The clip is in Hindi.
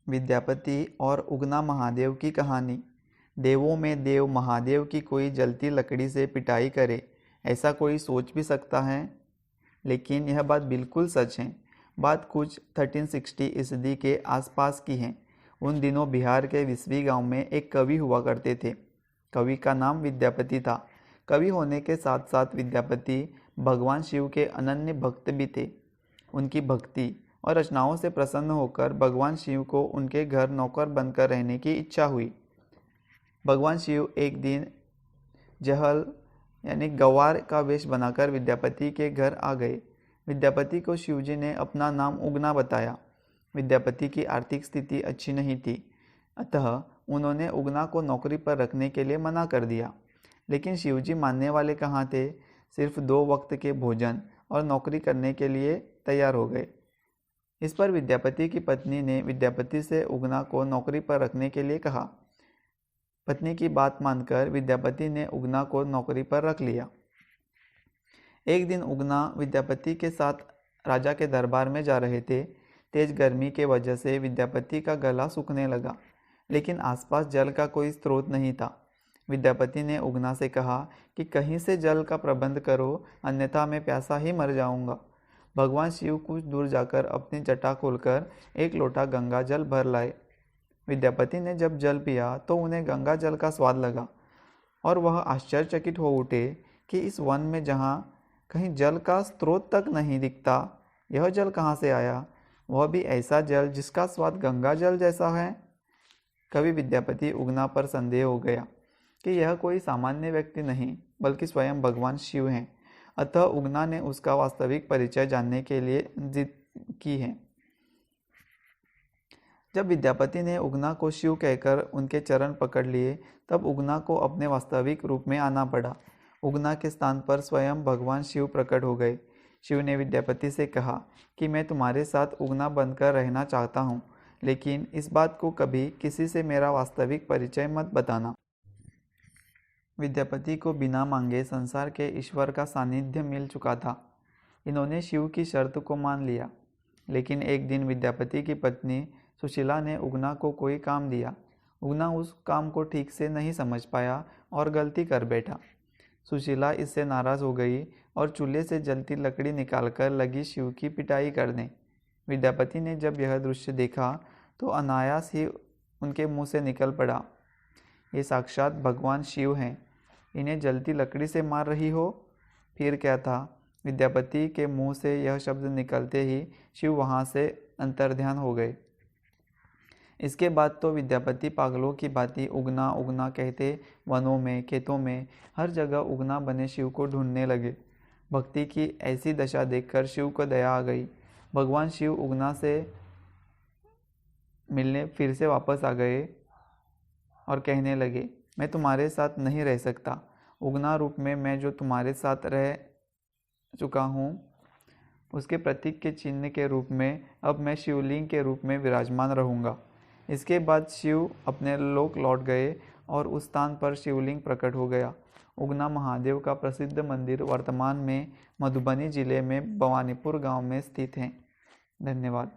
विद्यापति और उगना महादेव की कहानी। देवों में देव महादेव की कोई जलती लकड़ी से पिटाई करे, ऐसा कोई सोच भी सकता है? लेकिन यह बात बिल्कुल सच है। बात कुछ 1360 ईस्वी के आसपास की है। उन दिनों बिहार के विस्वी गांव में एक कवि हुआ करते थे। कवि का नाम विद्यापति था। कवि होने के साथ साथ विद्यापति भगवान शिव के अनन्य भक्त भी थे। उनकी भक्ति और रचनाओं से प्रसन्न होकर भगवान शिव को उनके घर नौकर बनकर रहने की इच्छा हुई। भगवान शिव एक दिन जहल यानी गवार का वेश बनाकर विद्यापति के घर आ गए। विद्यापति को शिवजी ने अपना नाम उगना बताया। विद्यापति की आर्थिक स्थिति अच्छी नहीं थी, अतः उन्होंने उगना को नौकरी पर रखने के लिए मना कर दिया। लेकिन शिवजी मानने वाले कहाँ थे। सिर्फ 2 वक्त के भोजन और नौकरी करने के लिए तैयार हो गए। इस पर विद्यापति की पत्नी ने विद्यापति से उगना को नौकरी पर रखने के लिए कहा। पत्नी की बात मानकर विद्यापति ने उगना को नौकरी पर रख लिया। एक दिन उगना विद्यापति के साथ राजा के दरबार में जा रहे थे। तेज गर्मी के वजह से विद्यापति का गला सूखने लगा, लेकिन आसपास जल का कोई स्रोत नहीं था। विद्यापति ने उगना से कहा कि कहीं से जल का प्रबंध करो, अन्यथा मैं प्यासा ही मर जाऊंगा। भगवान शिव कुछ दूर जाकर अपनी जटा खोलकर एक लोटा गंगा जल भर लाए। विद्यापति ने जब जल पिया तो उन्हें गंगा जल का स्वाद लगा और वह आश्चर्यचकित हो उठे कि इस वन में जहाँ कहीं जल का स्रोत तक नहीं दिखता, यह जल कहाँ से आया, वह भी ऐसा जल जिसका स्वाद गंगा जल जैसा है। कवि विद्यापति उगना पर संदेह हो गया कि यह कोई सामान्य व्यक्ति नहीं बल्कि स्वयं भगवान शिव हैं। अतः उगना ने उसका वास्तविक परिचय जानने के लिए जिद की है। जब विद्यापति ने उगना को शिव कहकर उनके चरण पकड़ लिए, तब उगना को अपने वास्तविक रूप में आना पड़ा। उगना के स्थान पर स्वयं भगवान शिव प्रकट हो गए। शिव ने विद्यापति से कहा कि मैं तुम्हारे साथ उगना बनकर रहना चाहता हूँ, लेकिन इस बात को कभी किसी से मेरा वास्तविक परिचय मत बताना। विद्यापति को बिना मांगे संसार के ईश्वर का सानिध्य मिल चुका था। इन्होंने शिव की शर्त को मान लिया। लेकिन एक दिन विद्यापति की पत्नी सुशीला ने उगना को कोई काम दिया। उगना उस काम को ठीक से नहीं समझ पाया और गलती कर बैठा। सुशीला इससे नाराज़ हो गई और चूल्हे से जलती लकड़ी निकालकर लगी शिव की पिटाई करने। विद्यापति ने जब यह दृश्य देखा तो अनायास ही उनके मुंह से निकल पड़ा, ये साक्षात भगवान शिव हैं, इन्हें जलती लकड़ी से मार रही हो। फिर क्या था, विद्यापति के मुंह से यह शब्द निकलते ही शिव वहाँ से अंतर्ध्यान हो गए। इसके बाद तो विद्यापति पागलों की भांति उगना उगना कहते वनों में, खेतों में, हर जगह उगना बने शिव को ढूंढने लगे। भक्ति की ऐसी दशा देखकर शिव को दया आ गई। भगवान शिव उगना से मिलने फिर से वापस आ गए और कहने लगे, मैं तुम्हारे साथ नहीं रह सकता। उगना रूप में मैं जो तुम्हारे साथ रह चुका हूँ, उसके प्रतीक के चिन्ह के रूप में अब मैं शिवलिंग के रूप में विराजमान रहूँगा। इसके बाद शिव अपने लोक लौट गए और उस स्थान पर शिवलिंग प्रकट हो गया। उगना महादेव का प्रसिद्ध मंदिर वर्तमान में मधुबनी जिले में भवानीपुर गांव में स्थित है। धन्यवाद।